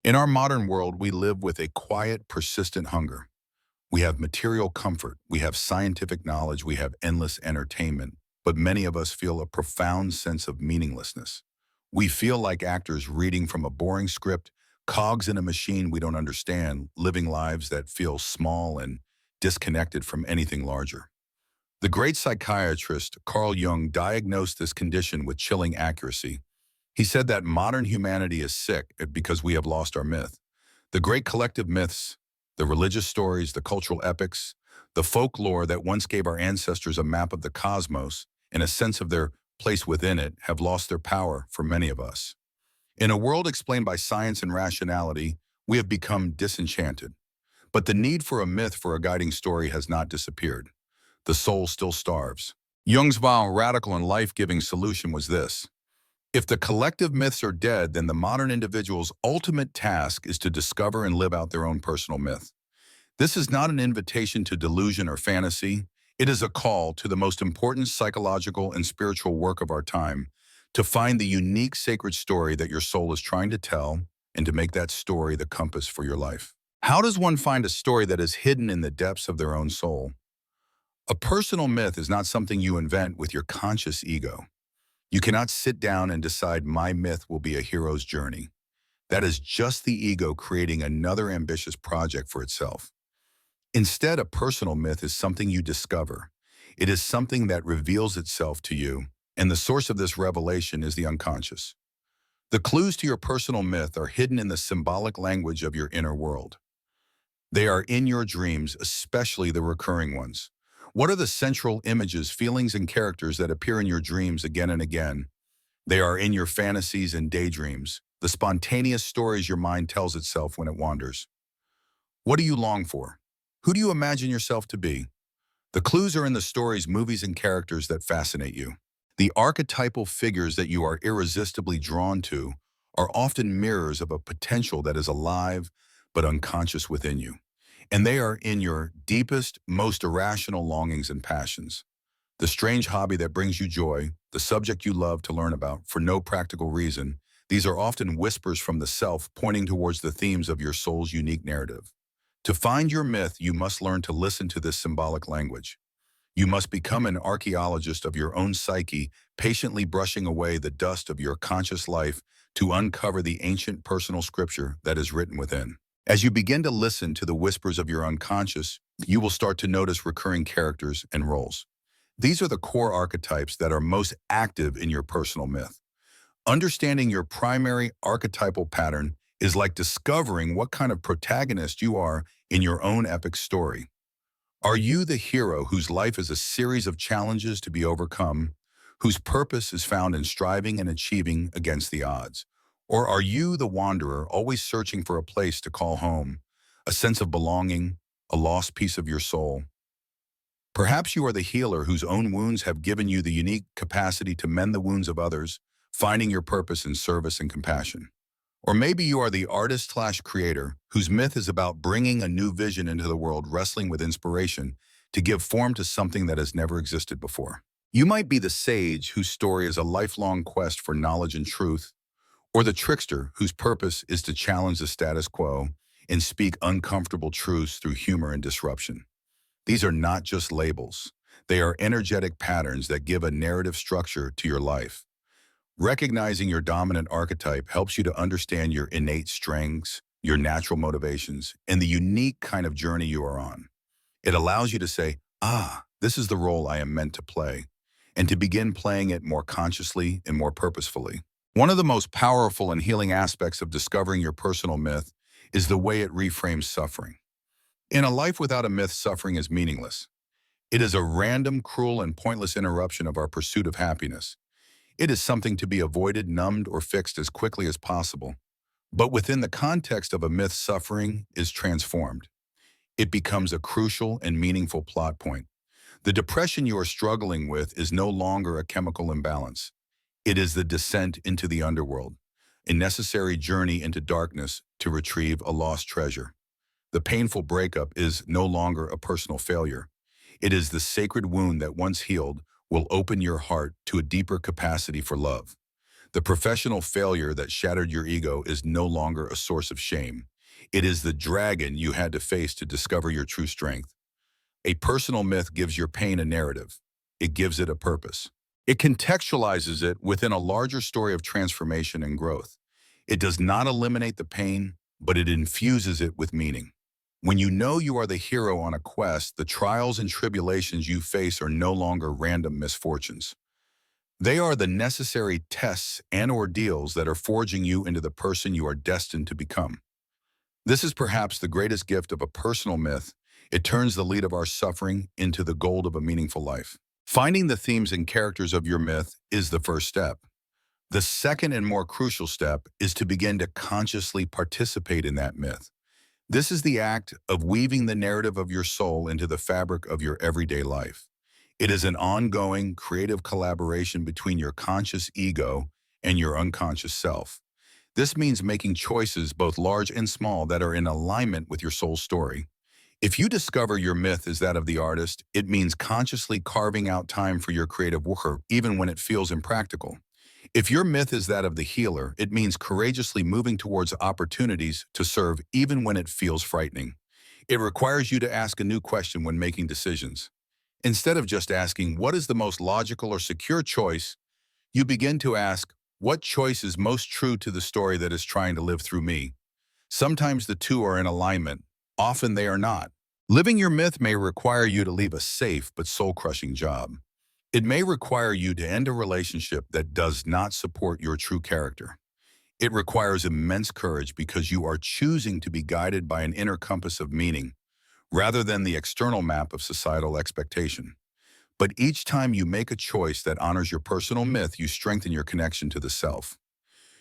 In our modern world, we live with a quiet, persistent hunger. We have material comfort, we have scientific knowledge, we have endless entertainment, but many of us feel a profound sense of meaninglessness. We feel like actors reading from a boring script, cogs in a machine we don't understand, living lives that feel small and disconnected from anything larger. The great psychiatrist Carl Jung diagnosed this condition with chilling accuracy. He said that modern humanity is sick because we have lost our myth. The great collective myths, the religious stories, the cultural epics, the folklore that once gave our ancestors a map of the cosmos and a sense of their place within it have lost their power for many of us. In a world explained by science and rationality, we have become disenchanted. But the need for a myth for a guiding story has not disappeared. The soul still starves. Jung's radical and life-giving solution was this. If the collective myths are dead, then the modern individual's ultimate task is to discover and live out their own personal myth. This is not an invitation to delusion or fantasy. It is a call to the most important psychological and spiritual work of our time, to find the unique sacred story that your soul is trying to tell and to make that story the compass for your life. How does one find a story that is hidden in the depths of their own soul? A personal myth is not something you invent with your conscious ego. You cannot sit down and decide my myth will be a hero's journey. That is just the ego creating another ambitious project for itself. Instead, a personal myth is something you discover. It is something that reveals itself to you, and the source of this revelation is the unconscious. The clues to your personal myth are hidden in the symbolic language of your inner world. They are in your dreams, especially the recurring ones. What are the central images, feelings, and characters that appear in your dreams again and again? They are in your fantasies and daydreams, the spontaneous stories your mind tells itself when it wanders. What do you long for? Who do you imagine yourself to be? The clues are in the stories, movies, and characters that fascinate you. The archetypal figures that you are irresistibly drawn to are often mirrors of a potential that is alive but unconscious within you. And they are in your deepest, most irrational longings and passions. The strange hobby that brings you joy, the subject you love to learn about for no practical reason, these are often whispers from the self pointing towards the themes of your soul's unique narrative. To find your myth, you must learn to listen to this symbolic language. You must become an archaeologist of your own psyche, patiently brushing away the dust of your conscious life to uncover the ancient personal scripture that is written within. As you begin to listen to the whispers of your unconscious, you will start to notice recurring characters and roles. These are the core archetypes that are most active in your personal myth. Understanding your primary archetypal pattern is like discovering what kind of protagonist you are in your own epic story. Are you the hero whose life is a series of challenges to be overcome, whose purpose is found in striving and achieving against the odds? Or are you the wanderer, always searching for a place to call home, a sense of belonging, a lost piece of your soul? Perhaps you are the healer whose own wounds have given you the unique capacity to mend the wounds of others, finding your purpose in service and compassion. Or maybe you are the artist/creator whose myth is about bringing a new vision into the world, wrestling with inspiration to give form to something that has never existed before. You might be the sage whose story is a lifelong quest for knowledge and truth, or the trickster whose purpose is to challenge the status quo and speak uncomfortable truths through humor and disruption. These are not just labels. They are energetic patterns that give a narrative structure to your life. Recognizing your dominant archetype helps you to understand your innate strengths, your natural motivations, and the unique kind of journey you are on. It allows you to say, this is the role I am meant to play, and to begin playing it more consciously and more purposefully. One of the most powerful and healing aspects of discovering your personal myth is the way it reframes suffering. In a life without a myth, suffering is meaningless. It is a random, cruel, and pointless interruption of our pursuit of happiness. It is something to be avoided, numbed, or fixed as quickly as possible. But within the context of a myth, suffering is transformed. It becomes a crucial and meaningful plot point. The depression you are struggling with is no longer a chemical imbalance. It is the descent into the underworld, a necessary journey into darkness to retrieve a lost treasure. The painful breakup is no longer a personal failure. It is the sacred wound that once healed will open your heart to a deeper capacity for love. The professional failure that shattered your ego is no longer a source of shame. It is the dragon you had to face to discover your true strength. A personal myth gives your pain a narrative. It gives it a purpose. It contextualizes it within a larger story of transformation and growth. It does not eliminate the pain, but it infuses it with meaning. When you know you are the hero on a quest, the trials and tribulations you face are no longer random misfortunes. They are the necessary tests and ordeals that are forging you into the person you are destined to become. This is perhaps the greatest gift of a personal myth. It turns the lead of our suffering into the gold of a meaningful life. Finding the themes and characters of your myth is the first step. The second and more crucial step is to begin to consciously participate in that myth. This is the act of weaving the narrative of your soul into the fabric of your everyday life. It is an ongoing, creative collaboration between your conscious ego and your unconscious self. This means making choices, both large and small, that are in alignment with your soul story. If you discover your myth is that of the artist, it means consciously carving out time for your creative work, even when it feels impractical. If your myth is that of the healer, it means courageously moving towards opportunities to serve even when it feels frightening. It requires you to ask a new question when making decisions. Instead of just asking, what is the most logical or secure choice, you begin to ask, what choice is most true to the story that is trying to live through me? Sometimes the two are in alignment. Often they are not. Living your myth may require you to leave a safe but soul-crushing job. It may require you to end a relationship that does not support your true character. It requires immense courage because you are choosing to be guided by an inner compass of meaning rather than the external map of societal expectation. But each time you make a choice that honors your personal myth, you strengthen your connection to the self.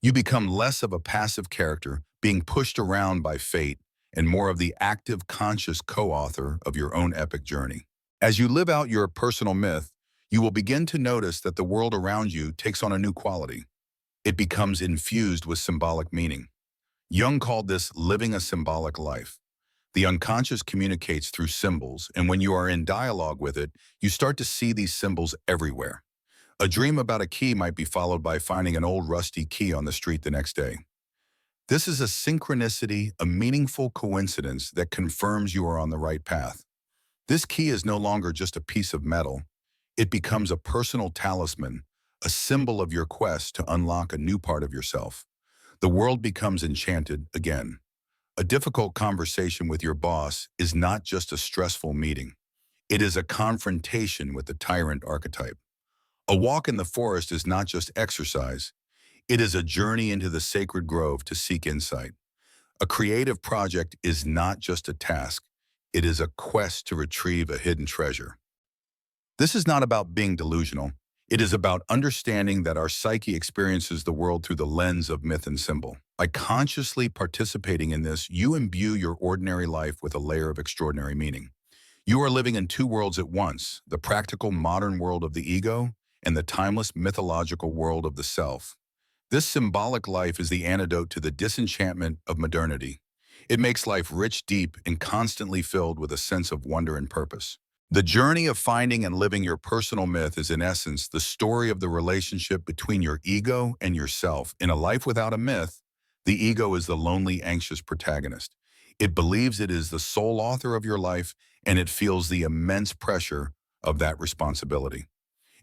You become less of a passive character being pushed around by fate and more of the active, conscious co-author of your own epic journey. As you live out your personal myth, you will begin to notice that the world around you takes on a new quality. It becomes infused with symbolic meaning. Jung called this living a symbolic life. The unconscious communicates through symbols, and when you are in dialogue with it, you start to see these symbols everywhere. A dream about a key might be followed by finding an old rusty key on the street the next day. This is a synchronicity, a meaningful coincidence that confirms you are on the right path. This key is no longer just a piece of metal. It becomes a personal talisman, a symbol of your quest to unlock a new part of yourself. The world becomes enchanted again. A difficult conversation with your boss is not just a stressful meeting. It is a confrontation with the tyrant archetype. A walk in the forest is not just exercise. It is a journey into the sacred grove to seek insight. A creative project is not just a task. It is a quest to retrieve a hidden treasure. This is not about being delusional. It is about understanding that our psyche experiences the world through the lens of myth and symbol. By consciously participating in this, you imbue your ordinary life with a layer of extraordinary meaning. You are living in two worlds at once, the practical modern world of the ego and the timeless mythological world of the self. This symbolic life is the antidote to the disenchantment of modernity. It makes life rich, deep, and constantly filled with a sense of wonder and purpose. The journey of finding and living your personal myth is, in essence, the story of the relationship between your ego and yourself. In a life without a myth, the ego is the lonely, anxious protagonist. It believes it is the sole author of your life, and it feels the immense pressure of that responsibility.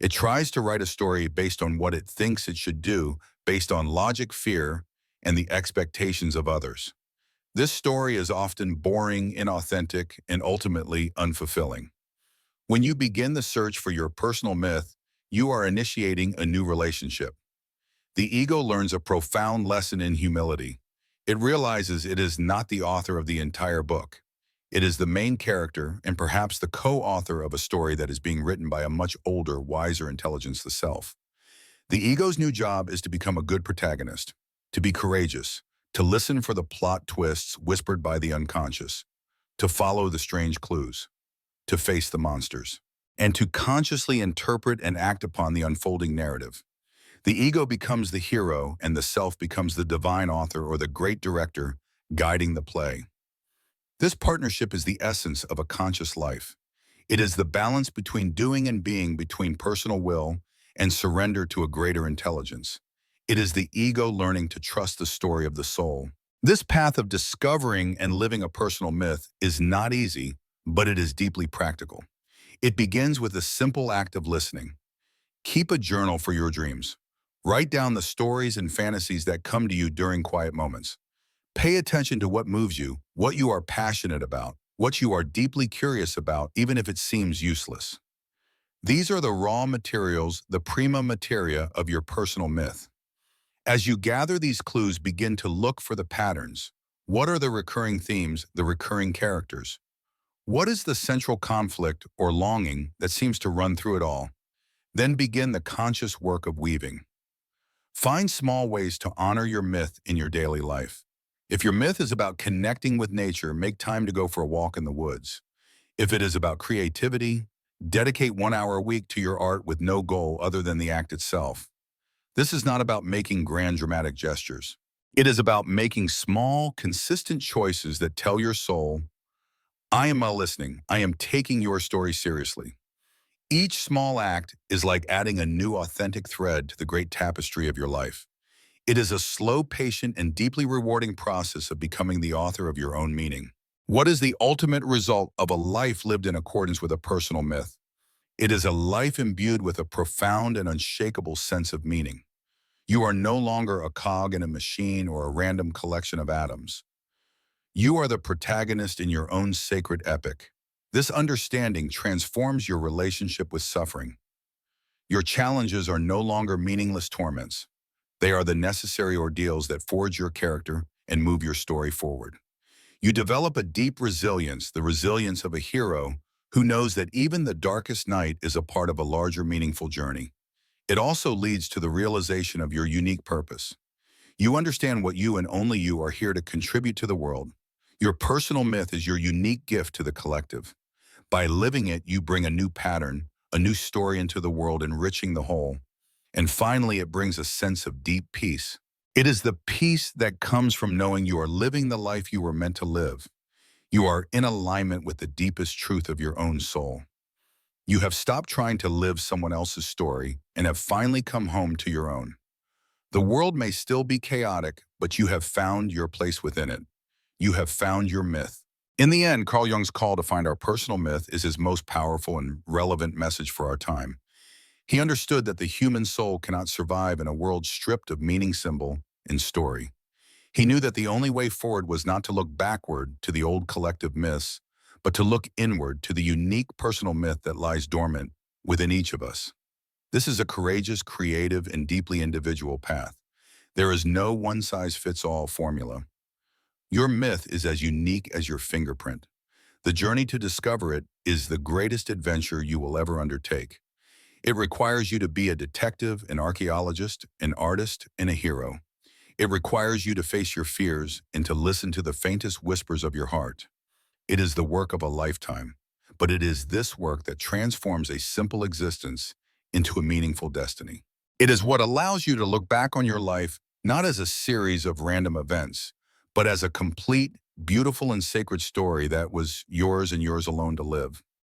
It tries to write a story based on what it thinks it should do, based on logic, fear, and the expectations of others. This story is often boring, inauthentic, and ultimately unfulfilling. When you begin the search for your personal myth, you are initiating a new relationship. The ego learns a profound lesson in humility. It realizes it is not the author of the entire book. It is the main character and perhaps the co-author of a story that is being written by a much older, wiser intelligence, the self. The ego's new job is to become a good protagonist, to be courageous, to listen for the plot twists whispered by the unconscious, to follow the strange clues, to face the monsters, and to consciously interpret and act upon the unfolding narrative. The ego becomes the hero and the self becomes the divine author or the great director guiding the play. This partnership is the essence of a conscious life. It is the balance between doing and being, between personal will and surrender to a greater intelligence. It is the ego learning to trust the story of the soul. This path of discovering and living a personal myth is not easy, but it is deeply practical. It begins with a simple act of listening. Keep a journal for your dreams. Write down the stories and fantasies that come to you during quiet moments. Pay attention to what moves you, what you are passionate about, what you are deeply curious about, even if it seems useless. These are the raw materials, the prima materia of your personal myth. As you gather these clues, begin to look for the patterns. What are the recurring themes, the recurring characters? What is the central conflict or longing that seems to run through it all? Then begin the conscious work of weaving. Find small ways to honor your myth in your daily life. If your myth is about connecting with nature, make time to go for a walk in the woods. If it is about creativity, dedicate 1 hour a week to your art with no goal other than the act itself. This is not about making grand dramatic gestures. It is about making small, consistent choices that tell your soul, I am listening. I am taking your story seriously. Each small act is like adding a new authentic thread to the great tapestry of your life. It is a slow, patient, and deeply rewarding process of becoming the author of your own meaning. What is the ultimate result of a life lived in accordance with a personal myth? It is a life imbued with a profound and unshakable sense of meaning. You are no longer a cog in a machine or a random collection of atoms. You are the protagonist in your own sacred epic. This understanding transforms your relationship with suffering. Your challenges are no longer meaningless torments. They are the necessary ordeals that forge your character and move your story forward. You develop a deep resilience, the resilience of a hero who knows that even the darkest night is a part of a larger meaningful journey. It also leads to the realization of your unique purpose. You understand what you and only you are here to contribute to the world. Your personal myth is your unique gift to the collective. By living it, you bring a new pattern, a new story into the world, enriching the whole. And finally, it brings a sense of deep peace. It is the peace that comes from knowing you are living the life you were meant to live. You are in alignment with the deepest truth of your own soul. You have stopped trying to live someone else's story and have finally come home to your own. The world may still be chaotic, but you have found your place within it. You have found your myth. In the end, Carl Jung's call to find our personal myth is his most powerful and relevant message for our time. He understood that the human soul cannot survive in a world stripped of meaning, symbol, and story. He knew that the only way forward was not to look backward to the old collective myths, but to look inward to the unique personal myth that lies dormant within each of us. This is a courageous, creative, and deeply individual path. There is no one-size-fits-all formula. Your myth is as unique as your fingerprint. The journey to discover it is the greatest adventure you will ever undertake. It requires you to be a detective, an archaeologist, an artist, and a hero. It requires you to face your fears and to listen to the faintest whispers of your heart. It is the work of a lifetime, but it is this work that transforms a simple existence into a meaningful destiny. It is what allows you to look back on your life not as a series of random events, but as a complete, beautiful, and sacred story that was yours and yours alone to live.